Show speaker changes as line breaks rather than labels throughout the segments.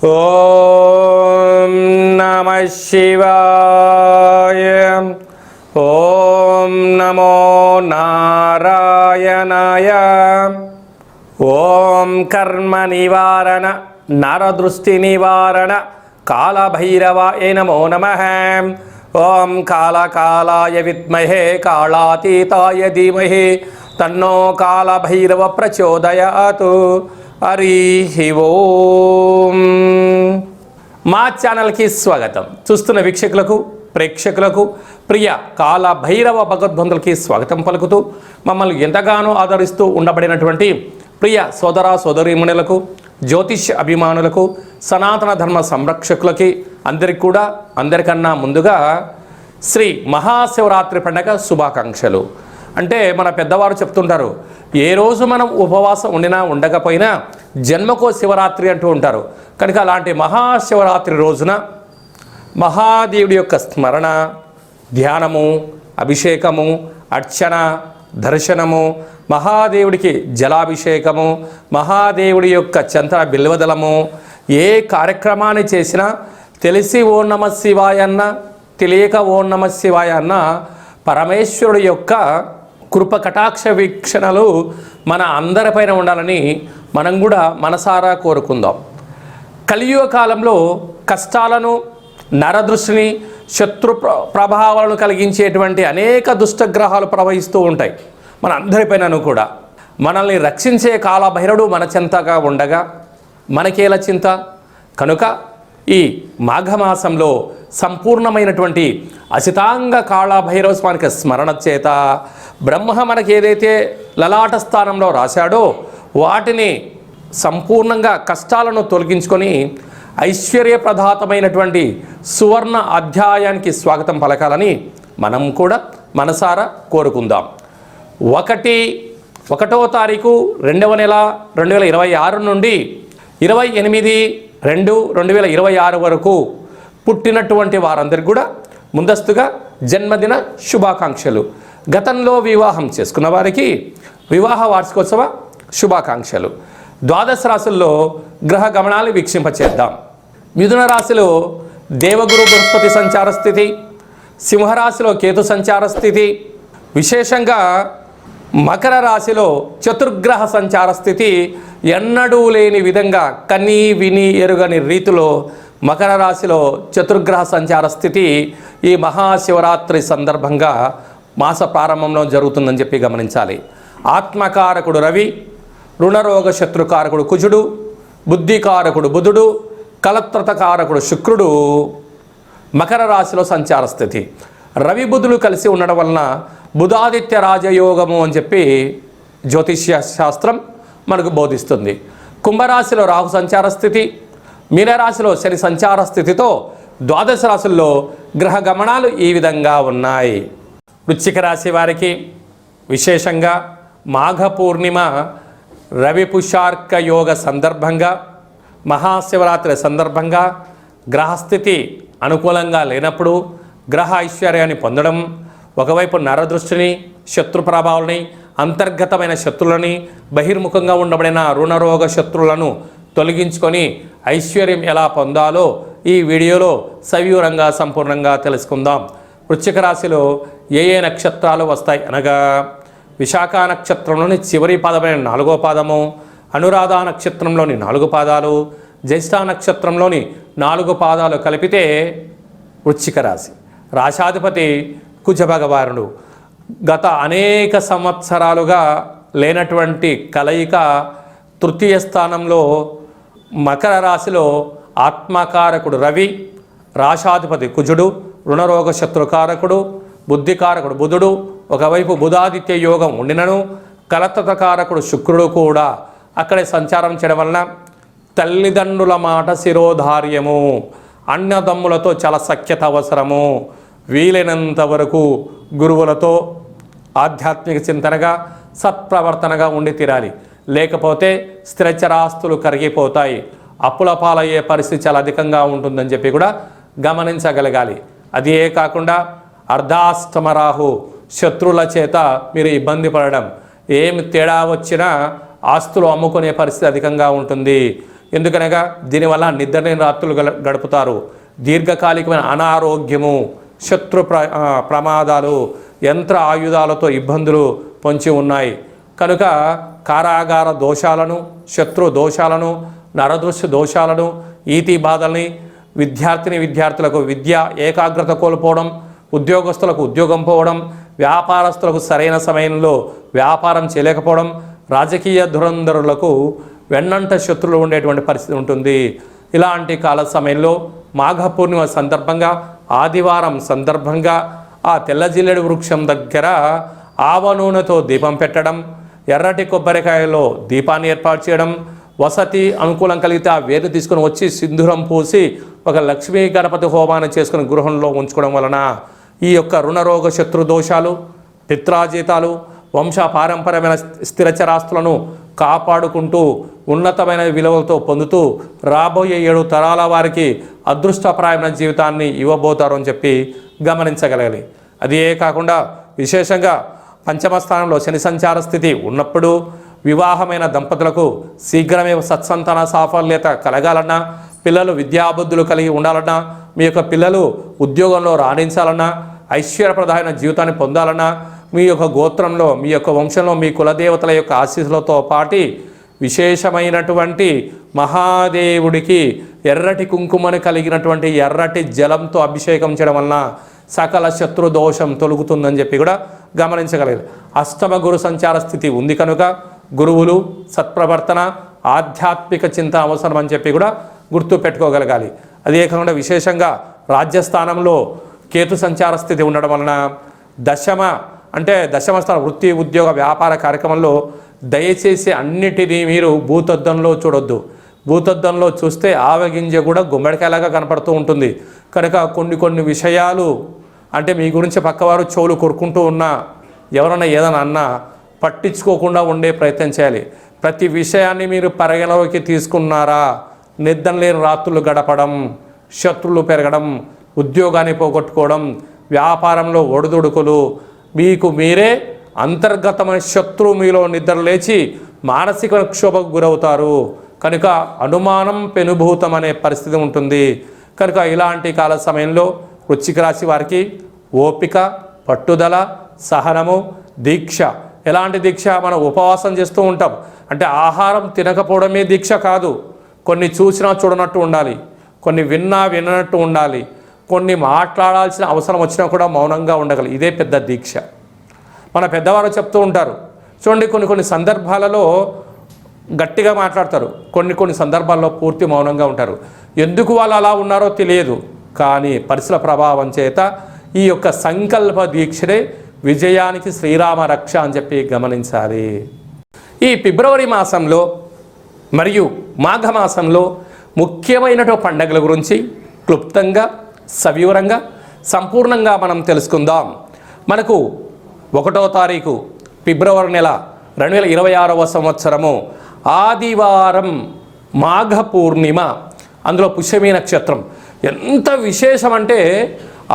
ఓం నమః శివాయ. ఓం నమో నారాయణాయ. ఓం కర్మ నివారణ నరదృష్టి నివారణ కాళభైరవాయ నమో నమః. ఓం కాళకాలాయ విద్మహే కాళాతీతాయ ధీమహి తన్నో కాళభైరవ ప్రచోదయాతు. హరి ఓం. మా ఛానల్కి స్వాగతం. చూస్తున్న వీక్షకులకు ప్రేక్షకులకు ప్రియ కాళభైరవ భగవద్బంధులకి స్వాగతం పలుకుతూ మమ్మల్ని ఎంతగానో ఆదరిస్తూ ఉండబడినటువంటి ప్రియ సోదర సోదరీమణులకు, జ్యోతిష్ అభిమానులకు, సనాతన ధర్మ సంరక్షకులకి అందరికన్నా ముందుగా శ్రీ మహాశివరాత్రి పండుగ శుభాకాంక్షలు. అంటే మన పెద్దవారు చెప్తుంటారు, ఏ రోజు మనం ఉపవాసం ఉండినా ఉండకపోయినా జన్మకో శివరాత్రి అంటూ ఉంటారు. కనుక అలాంటి మహాశివరాత్రి రోజున మహాదేవుడి యొక్క స్మరణ, ధ్యానము, అభిషేకము, అర్చన, దర్శనము, మహాదేవుడికి జలాభిషేకము, మహాదేవుడి యొక్క చంద్ర బిల్వదలము, ఏ కార్యక్రమాన్ని చేసినా తెలిసి ఓం నమః శివాయ అన్న, తెలియక ఓం నమః శివాయ అన్న పరమేశ్వరుడి యొక్క కృప కటాక్ష వీక్షణలు మన అందరిపైన ఉండాలని మనం కూడా మనసారా కోరుకుందాం. కలియుగ కాలంలో కష్టాలను, నరదృష్టిని, శత్రు ప్రభావాలను కలిగించేటువంటి అనేక దుష్టగ్రహాలు ప్రవహిస్తూ ఉంటాయి మన అందరిపైనను కూడా. మనల్ని రక్షించే కాళభైరవుడు మన చెంతగా ఉండగా మనకేల చింత? కనుక ఈ మాఘమాసంలో సంపూర్ణమైనటువంటి అసితాంగ కాళభైరవ స్వామికి స్మరణ చేత బ్రహ్మ మనకి ఏదైతే లలాట స్థానంలో రాశాడో వాటిని సంపూర్ణంగా కష్టాలను తొలగించుకొని ఐశ్వర్యప్రదాతమైనటువంటి సువర్ణ అధ్యాయానికి స్వాగతం పలకాలని మనం కూడా మనసారా కోరుకుందాం. 1వ తారీఖు 2వ నెల 2026 నుండి 28/2/2026 వరకు పుట్టినటువంటి వారందరికీ కూడా ముందస్తుగా జన్మదిన శుభాకాంక్షలు. గతంలో వివాహం చేసుకున్న వారికి వివాహ వార్షికోత్సవ శుభాకాంక్షలు. ద్వాదశ రాశుల్లో గ్రహ గమనాలు వీక్షింపచేద్దాం. మిథున రాశిలో దేవగురు బృహస్పతి సంచార స్థితి, సింహరాశిలో కేతు సంచార స్థితి, విశేషంగా మకర రాశిలో చతుర్గ్రహ సంచార స్థితి ఎన్నడూ లేని విధంగా కనీ విని ఎరుగని రీతిలో మకర రాశిలో చతుర్గ్రహ సంచార స్థితి ఈ మహాశివరాత్రి సందర్భంగా మాస ప్రారంభంలో జరుగుతుందని చెప్పి గమనించాలి. ఆత్మకారకుడు రవి, రుణరోగ శత్రుకారకుడు కుజుడు, బుద్ధికారకుడు బుధుడు, కలత్రతకారకుడు శుక్రుడు మకర రాశిలో సంచార స్థితి. రవి బుధులు కలిసి ఉండడం వలన బుధాదిత్య రాజయోగము అని చెప్పి జ్యోతిష్య శాస్త్రం మనకు బోధిస్తుంది. కుంభరాశిలో రాహు సంచార స్థితి, మీనరాశిలో శని సంచార స్థితితో ద్వాదశ రాశుల్లో గ్రహ గమనాలు ఈ విధంగా ఉన్నాయి. వృశ్చిక రాశి వారికి విశేషంగా మాఘ పూర్ణిమ రవి పుషార్క యోగ సందర్భంగా, మహాశివరాత్రి సందర్భంగా గ్రహస్థితి అనుకూలంగా లేనప్పుడు గ్రహ ఐశ్వర్యాన్ని పొందడం, ఒకవైపు నరదృష్టిని, శత్రు ప్రభావాలని, అంతర్గతమైన శత్రువులని, బహిర్ముఖంగా ఉండబడిన రుణరోగ శత్రువులను తొలగించుకొని ఐశ్వర్యం ఎలా పొందాలో ఈ వీడియోలో సవివరంగా సంపూర్ణంగా తెలుసుకుందాం. వృశ్చిక రాశిలో ఏ నక్షత్రాలు వస్తాయి అనగా విశాఖ నక్షత్రంలోని చివరి పాదమైన 4వ పాదము, అనురాధ నక్షత్రంలోని 4 పాదాలు, జ్యేష్ఠ నక్షత్రంలోని 4 పాదాలు కలిపితే వృశ్చిక రాశి. రాశాధిపతి కుజ భగవానుడు. గత అనేక సంవత్సరాలుగా లేనటువంటి కలయిక తృతీయ స్థానంలో మకర రాశిలో ఆత్మకారకుడు రవి, రాశాధిపతి కుజుడు, రుణరోగ శత్రుకారకుడు, బుద్ధికారకుడు బుధుడు, ఒకవైపు బుధాదిత్య యోగం ఉండినను కలత్రతకారకుడు శుక్రుడు కూడా అక్కడే సంచారం చేయడం వలన తల్లిదండ్రుల మాట శిరోధార్యము, అన్నదమ్ములతో చాలా సఖ్యత అవసరము, వీలైనంత వరకు గురువులతో ఆధ్యాత్మిక చింతనగా సత్ప్రవర్తనగా ఉండి తీరాలి. లేకపోతే స్థిరచరాస్తులు కరిగిపోతాయి, అప్పుల పాలయ్యే పరిస్థితి చాలా అధికంగా ఉంటుందని చెప్పి కూడా గమనించగలగాలి. అదే కాకుండా అర్ధాష్టమ రాహు శత్రువుల చేత మీరు ఇబ్బంది పడడం, ఏమి తేడా వచ్చినా ఆస్తులు అమ్ముకునే పరిస్థితి అధికంగా ఉంటుంది. ఎందుకనగా దీనివల్ల నిద్రలేని రాత్రులు గడుపుతారు. దీర్ఘకాలికమైన అనారోగ్యము, శత్రు ప్రమాదాలు, యంత్ర ఆయుధాలతో ఇబ్బందులు పొంచి ఉన్నాయి. కనుక కారాగార దోషాలను, శత్రు దోషాలను, నరదృశ్య దోషాలను, ఈతి బాధల్ని, విద్యార్థులకు విద్య ఏకాగ్రత కోల్పోవడం, ఉద్యోగస్తులకు ఉద్యోగం పోవడం, వ్యాపారస్తులకు సరైన సమయంలో వ్యాపారం చేయలేకపోవడం, రాజకీయ ధురంధరులకు వెన్నంట శత్రువులు ఉండేటువంటి పరిస్థితి ఉంటుంది. ఇలాంటి కాల సమయంలో మాఘ పూర్ణిమ సందర్భంగా, ఆదివారం సందర్భంగా ఆ తెల్ల జిల్లేడు వృక్షం దగ్గర ఆవ నూనెతో దీపం పెట్టడం, ఎర్రటి కొబ్బరికాయలో దీపాన్ని ఏర్పాటు చేయడం, వసతి అనుకూలం కలిగితే ఆ వేరు తీసుకుని వచ్చి సింధూరం పూసి ఒక లక్ష్మీ గణపతి హోమాన్ని చేసుకుని గృహంలో ఉంచుకోవడం వలన ఈ యొక్క రుణరోగ శత్రు దోషాలు, పిత్రాజీతాలు, వంశ పారంపర్యమైన స్థిరచరాస్తులను కాపాడుకుంటూ ఉన్నతమైన విలువలతో పొందుతూ రాబోయే 7 తరాల వారికి అదృష్టప్రాయమైన జీవితాన్ని ఇవ్వబోతారు అని చెప్పి గమనించగలగాలి. అదే కాకుండా విశేషంగా పంచమ స్థానంలో శని సంచార స్థితి ఉన్నప్పుడు వివాహమైన దంపతులకు శీఘ్రమే సత్సంతాన సాఫల్యత కలగాలన్నా, పిల్లలు విద్యాబుద్ధులు కలిగి ఉండాలన్నా, మీ యొక్క పిల్లలు ఉద్యోగంలో రాణించాలన్నా, ఐశ్వర్యప్రదమైన జీవితాన్ని పొందాలన్నా, మీ యొక్క గోత్రంలో, మీ యొక్క వంశంలో మీ కులదేవతల యొక్క ఆశీస్సులతో పాటి విశేషమైనటువంటి మహాదేవుడికి ఎర్రటి కుంకుమని కలిగినటువంటి ఎర్రటి జలంతో అభిషేకం చేయడం వలన సకల శత్రు దోషం తొలుగుతుందని చెప్పి కూడా గమనించగలరు. అష్టమ గురు సంచార స్థితి ఉంది కనుక గురువులు, సత్ప్రవర్తన, ఆధ్యాత్మిక చింతన అవసరం అని చెప్పి కూడా గుర్తు పెట్టుకోగలగాలి. అదే కాకుండా విశేషంగా రాజ్యస్థానంలో కేతు సంచార స్థితి ఉండడం వలన దశమ స్థానం వృత్తి, ఉద్యోగ, వ్యాపార కార్యక్రమంలో దయచేసి అన్నిటినీ మీరు భూతద్దంలో చూడొద్దు. భూతద్దంలో చూస్తే ఆవగింజ కూడా గుమ్మడికాయలాగా కనపడుతూ ఉంటుంది. కనుక కొన్ని విషయాలు అంటే మీ గురించి పక్కవారు చెవులు కొరుకుంటూ ఉన్నా, ఎవరైనా ఏదైనా అన్నా పట్టించుకోకుండా ఉండే ప్రయత్నం చేయాలి. ప్రతి విషయాన్ని మీరు పరిగణలోకి తీసుకున్నారా, నిద్ర లేని రాత్రులు గడపడం, శత్రువులు పెరగడం, ఉద్యోగాన్ని పోగొట్టుకోవడం, వ్యాపారంలో ఒడిదుడుకులు, మీకు మీరే అంతర్గతమైన శత్రువు మీలో నిద్ర లేచి మానసిక క్షోభకు గురవుతారు. కనుక అనుమానం పెనుభూతం అనే పరిస్థితి ఉంటుంది. కనుక ఇలాంటి కాల సమయంలో వృశ్చిక రాశి వారికి ఓపిక, పట్టుదల, సహనము, దీక్ష. ఎలాంటి దీక్ష? మనం ఉపవాసం చేస్తూ ఉంటాం అంటే ఆహారం తినకపోవడమే దీక్ష కాదు. కొన్ని చూసినా చూడనట్టు ఉండాలి, కొన్ని విన్నా విననట్టు ఉండాలి, కొన్ని మాట్లాడాల్సిన అవసరం వచ్చినా కూడా మౌనంగా ఉండగలి. ఇదే పెద్ద దీక్ష. మన పెద్దవారు చెప్తూ ఉంటారు చూడండి, కొన్ని సందర్భాలలో గట్టిగా మాట్లాడతారు, కొన్ని సందర్భాల్లో పూర్తి మౌనంగా ఉంటారు. ఎందుకు వాళ్ళు అలా ఉన్నారో తెలియదు, కానీ పరిస్థితుల ప్రభావం చేత ఈ యొక్క సంకల్ప దీక్షనే విజయానికి శ్రీరామ రక్ష అని చెప్పి గమనించాలి. ఈ ఫిబ్రవరి మాసంలో మరియు మాఘమాసంలో ముఖ్యమైనటువంటి పండుగల గురించి క్లుప్తంగా, సవివరంగా, సంపూర్ణంగా మనం తెలుసుకుందాం. మనకు 1వ తారీఖు ఫిబ్రవరి నెల 2026వ సంవత్సరము ఆదివారం మాఘ పూర్ణిమ, అందులో పుష్యమీ నక్షత్రం. ఎంత విశేషం అంటే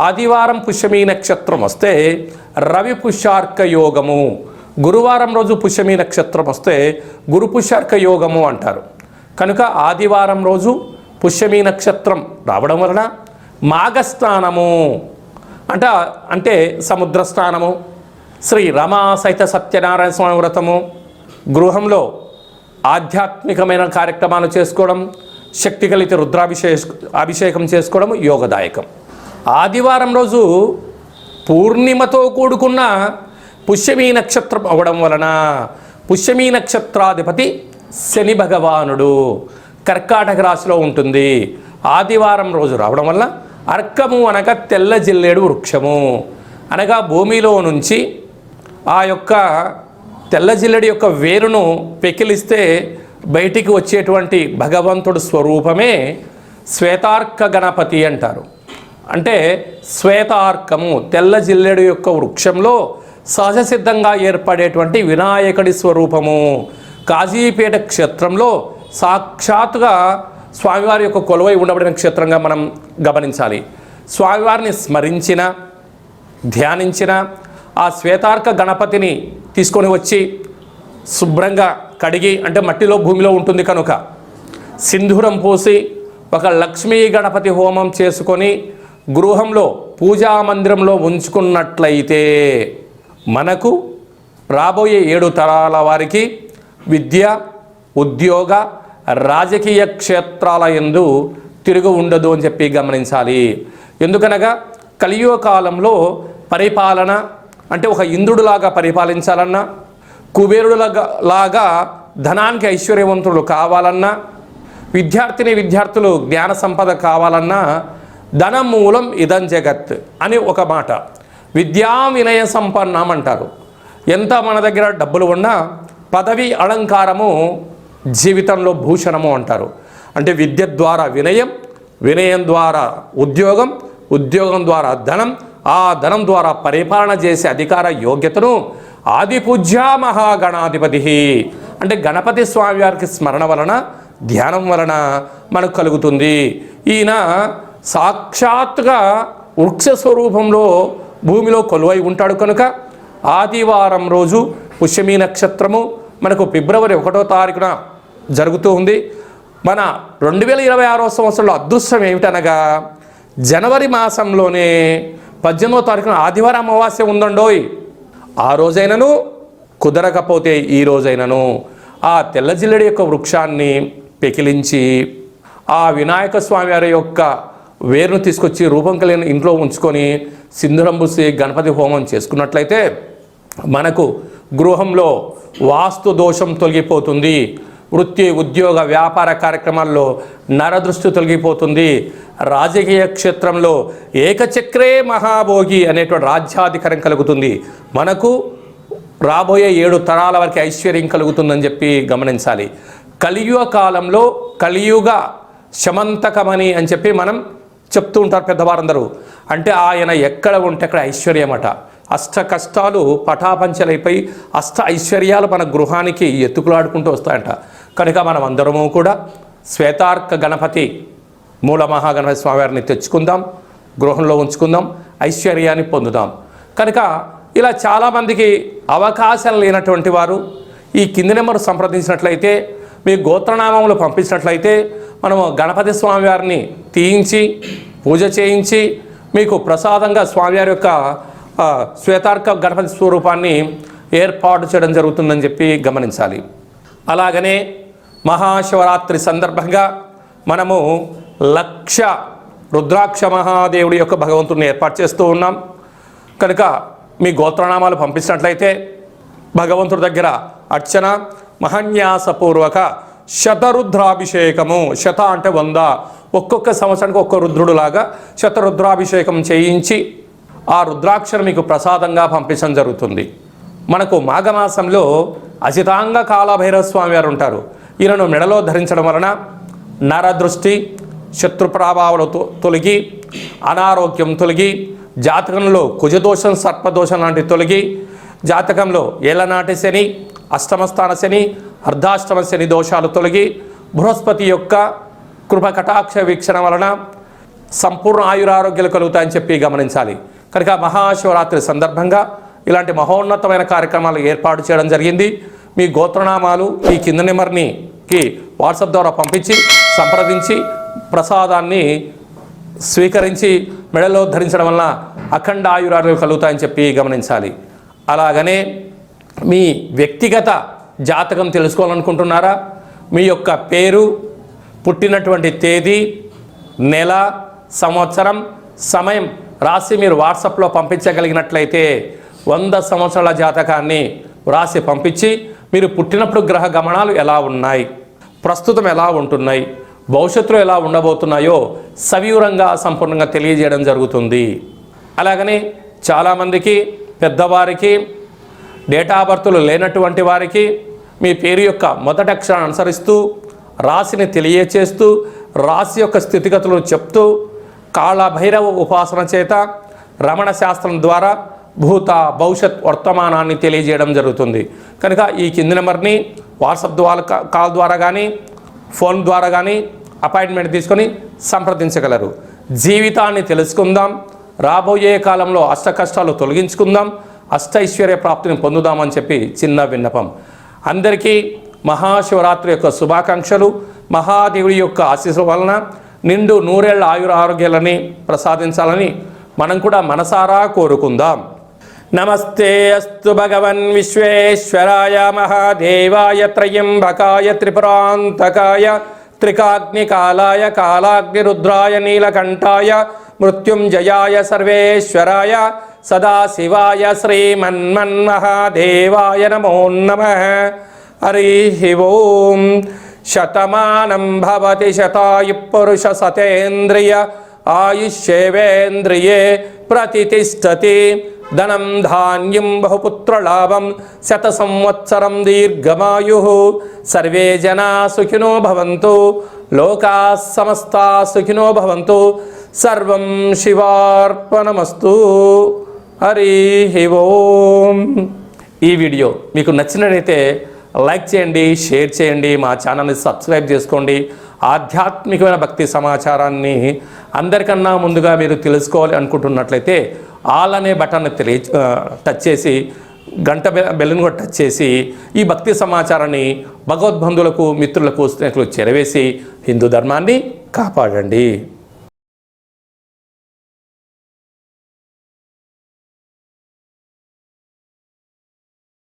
ఆదివారం పుష్యమీ నక్షత్రం వస్తే రవి పుష్యార్క యోగము, గురువారం రోజు పుష్యమీ నక్షత్రం వస్తే గురు పుష్యార్క యోగము అంటారు. కనుక ఆదివారం రోజు పుష్యమీ నక్షత్రం రావడం వలన మాఘస్నానము అంటే సముద్ర స్నానము, శ్రీ రమా సహిత సత్యనారాయణ స్వామి వ్రతము, గృహంలో ఆధ్యాత్మికమైన కార్యక్రమాలు చేసుకోవడం, శక్తి కలిగితే అభిషేకం చేసుకోవడం యోగదాయకం. ఆదివారం రోజు పూర్ణిమతో కూడుకున్న పుష్యమీ నక్షత్రం అవ్వడం వలన పుష్యమీ నక్షత్రాధిపతి శని భగవానుడు కర్కాటక రాశిలో ఉంటుంది. ఆదివారం రోజు రావడం వల్ల అర్కము అనగా తెల్ల జిల్లేడు వృక్షము, అనగా భూమిలో నుంచి ఆ యొక్క తెల్ల జిల్లెడి యొక్క వేరును పెకిలిస్తే బయటికి వచ్చేటువంటి భగవంతుడు స్వరూపమే శ్వేతార్క గణపతి అంటారు. అంటే శ్వేతార్కము తెల్ల జిల్లెడు యొక్క వృక్షంలో సహజ సిద్ధంగా ఏర్పడేటువంటి వినాయకుడి స్వరూపము. కాజీపేట క్షేత్రంలో సాక్షాత్తుగా స్వామివారి యొక్క కొలువై ఉండబడిన క్షేత్రంగా మనం గమనించాలి. స్వామివారిని స్మరించిన, ధ్యానించిన, ఆ శ్వేతార్క గణపతిని తీసుకొని వచ్చి శుభ్రంగా కడిగి, అంటే మట్టిలో భూమిలో ఉంటుంది కనుక సింధూరం పోసి ఒక లక్ష్మీ గణపతి హోమం చేసుకొని గృహంలో పూజా మందిరంలో ఉంచుకున్నట్లయితే మనకు రాబోయే 7 తరాల వారికి విద్య, ఉద్యోగ, రాజకీయ క్షేత్రాల యందు తిరుగు ఉండదు అని చెప్పి గమనించాలి. ఎందుకనగా కలియుగ కాలంలో పరిపాలన అంటే ఒక ఇంద్రుడులాగా పరిపాలించాలన్నా, కుబేరుడులాగా ధనానికి ఐశ్వర్యవంతులు కావాలన్నా, విద్యార్థులు జ్ఞాన సంపద కావాలన్నా ధనం మూలం ఇదం జగత్ అని ఒక మాట. విద్యా వినయ సంపన్నం అంటారు. ఎంత మన దగ్గర డబ్బులు ఉన్నా పదవి అలంకారము జీవితంలో భూషణము అంటారు. అంటే విద్య ద్వారా వినయం, వినయం ద్వారా ఉద్యోగం, ఉద్యోగం ద్వారా ధనం, ఆ ధనం ద్వారా పరిపాలన చేసే అధికార యోగ్యతను ఆదిపూజ్య మహాగణాధిపతి అంటే గణపతి స్వామి వారికి స్మరణ వలన, ధ్యానం వలన మనకు కలుగుతుంది. ఈయన సాక్షాత్తుగా వృక్ష స్వరూపంలో భూమిలో కొలువై ఉంటాడు కనుక ఆదివారం రోజు పుష్యమీ నక్షత్రము మనకు ఫిబ్రవరి 1వ తారీఖున జరుగుతూ ఉంది. మన 2026వ సంవత్సరంలో అదృష్టం ఏమిటనగా జనవరి మాసంలోనే 18వ తారీఖున ఆదివారం అమావాస్య ఉందండోయ్. ఆ రోజైనను కుదరకపోతే ఈ రోజైనను ఆ తెల్ల జిల్లెడి యొక్క వృక్షాన్ని పెకిలించి ఆ వినాయక స్వామి వారి యొక్క వేరును తీసుకొచ్చి రూపం కలిగిన ఇంట్లో ఉంచుకొని సింధూరం పూసి గణపతి హోమం చేసుకున్నట్లయితే మనకు గృహంలో వాస్తు దోషం తొలగిపోతుంది. వృత్తి, ఉద్యోగ, వ్యాపార కార్యక్రమాల్లో నరదృష్టి తొలగిపోతుంది. రాజకీయ క్షేత్రంలో ఏకచక్రే మహాభోగి అనేటువంటి రాజ్యాధికారం కలుగుతుంది. మనకు రాబోయే 7 తరాల వరకు ఐశ్వర్యం కలుగుతుందని చెప్పి గమనించాలి. కలియుగ కాలంలో కలియుగ శమంతకమని అని చెప్పి మనం చెప్తూ ఉంటారు పెద్దవారందరూ. అంటే ఆయన ఎక్కడ ఉంటే అక్కడ ఐశ్వర్యమట. అష్ట కష్టాలు పటాపంచలైపోయి అష్ట ఐశ్వర్యాలు మన గృహానికి ఎత్తుకులాడుకుంటూ వస్తాయంట. కనుక మనం అందరము కూడా శ్వేతార్క గణపతి మూల మహాగణపతి స్వామివారిని తెచ్చుకుందాం, గృహంలో ఉంచుకుందాం, ఐశ్వర్యాన్ని పొందుదాం. కనుక ఇలా చాలామందికి అవకాశం లేనటువంటి వారు ఈ కింది నెంబర్ సంప్రదించినట్లయితే, మీ గోత్రనామములు పంపించినట్లయితే మనము గణపతి స్వామివారిని తీయించి పూజ చేయించి మీకు ప్రసాదంగా స్వామివారి యొక్క శ్వేతార్క గణపతి స్వరూపాన్ని ఏర్పాటు చేయడం జరుగుతుందని చెప్పి గమనించాలి. అలాగనే మహాశివరాత్రి సందర్భంగా మనము 1,00,000 రుద్రాక్ష మహాదేవుడి యొక్క భగవంతుడిని ఏర్పాటు చేస్తూ ఉన్నాం. కనుక మీ గోత్రనామాలు పంపించినట్లయితే భగవంతుడి దగ్గర అర్చన, మహాన్యాసపూర్వక శతరుద్రాభిషేకము, శత అంటే 100, ఒక్కొక్క సంవత్సరానికి ఒక్క రుద్రుడులాగా శతరుద్రాభిషేకం చేయించి ఆ రుద్రాక్షను మీకు ప్రసాదంగా పంపించడం జరుగుతుంది. మనకు మాఘమాసంలో అచితాంగ కాలభైరవ స్వామి వారు ఉంటారు. ఈయనను మెడలో ధరించడం వలన నరదృష్టి, శత్రు ప్రభావాలు తొలగి, అనారోగ్యం తొలగి, జాతకంలో కుజదోషం, సర్పదోషం లాంటి తొలగి, జాతకంలో ఏళ్ళనాటి శని, అష్టమస్థాన శని, అర్ధాష్టమ శని దోషాలు తొలగి, బృహస్పతి యొక్క కృప కటాక్ష వీక్షణ వలన సంపూర్ణ ఆయురారోగ్యాలు కలుగుతాయని చెప్పి గమనించాలి. కనుక మహాశివరాత్రి సందర్భంగా ఇలాంటి మహోన్నతమైన కార్యక్రమాలు ఏర్పాటు చేయడం జరిగింది. మీ గోత్రనామాలు ఈ కింద నెంబర్కి వాట్సాప్ ద్వారా పంపించి సంప్రదించి ప్రసాదాన్ని స్వీకరించి మెడలో ధరించడం వలన అఖండ ఆయురారోగ్యాలు కలుగుతాయని చెప్పి గమనించాలి. అలాగనే మీ వ్యక్తిగత జాతకం తెలుసుకోవాలనుకుంటున్నారా? మీ యొక్క పేరు, పుట్టినటువంటి తేదీ, నెల, సంవత్సరం, సమయం రాసి మీరు వాట్సాప్లో పంపించగలిగినట్లయితే 100 సంవత్సరాల జాతకాన్ని రాసి పంపించి మీరు పుట్టినప్పుడు గ్రహ గమనాలు ఎలా ఉన్నాయి, ప్రస్తుతం ఎలా ఉంటున్నాయి, భవిష్యత్తులో ఎలా ఉండబోతున్నాయో సవివరంగా సంపూర్ణంగా తెలియజేయడం జరుగుతుంది. అలాగని చాలామందికి పెద్దవారికి డేట్ ఆఫ్ బర్త్లు లేనటువంటి వారికి మీ పేరు యొక్క మొదటి అక్షరాన్ని అనుసరిస్తూ రాశిని తెలియచేస్తూ రాశి యొక్క స్థితిగతులను చెప్తూ కాళభైరవ ఉపాసన చేత రమణ శాస్త్రం ద్వారా భూత భవిష్యత్ వర్తమానాన్ని తెలియజేయడం జరుగుతుంది. కనుక ఈ కింది నెంబర్ని వాట్సాప్ ద్వారా, కాల్ ద్వారా కానీ ఫోన్ ద్వారా కానీ అపాయింట్మెంట్ తీసుకొని సంప్రదించగలరు. జీవితాన్ని తెలుసుకుందాం, రాబోయే కాలంలో అష్ట కష్టాలు తొలగించుకుందాం, అష్టైశ్వర్య ప్రాప్తిని పొందుదామని చెప్పి చిన్న విన్నపం. అందరికీ మహాశివరాత్రి యొక్క శుభాకాంక్షలు. మహాదేవుడి యొక్క ఆశీస్సుల వలన నిండు నూరేళ్ల ఆయురారోగ్యాలని ప్రసాదించాలని మనం కూడా మనసారా కోరుకుందాం. నమస్తే అస్తు భగవన్ విశ్వేశ్వరాయ మహాదేవాయ త్రయంబకాయ త్రిపురాంతకాయ త్రికాగ్నికాలాయ కాలాగ్నిరుద్రాయ నీలకంఠాయ మృత్యుంజయాయ సర్వేశ్వరాయ సదాశివాయ శ్రీమన్మన్మహాదేవాయ నమో నమః. హరి ఓం. శతమానం భవతి శతాయు పురుష సతేంద్రియ ఆయుష్యేవేంద్రియే ప్రతిష్టతి. ధనం ధాన్యం బహుపుత్రలాభం శత సంవత్సరం దీర్ఘమాయు. సర్వే జనా సుఖినో భవంతు. లోకా సమస్తా సుఖినో భవంతు. సర్వం శివార్పణమస్తు. హరి ఓం. ఈ వీడియో మీకు నచ్చినట్లయితే లైక్ చేయండి, షేర్ చేయండి, మా ఛానల్ని సబ్స్క్రైబ్ చేసుకోండి. ఆధ్యాత్మికమైన భక్తి సమాచారాన్ని అందరికన్నా ముందుగా మీరు తెలుసుకోవాలి అనుకుంటున్నట్లయితే ఆల్ అనే బటన్ని టచ్ చేసి గంట బెల్లును కూడా టచ్ చేసి ఈ భక్తి సమాచారాన్ని భగవద్బంధువులకు, మిత్రులకు, స్నేహితులకు చేరవేసి హిందూ ధర్మాన్ని కాపాడండి.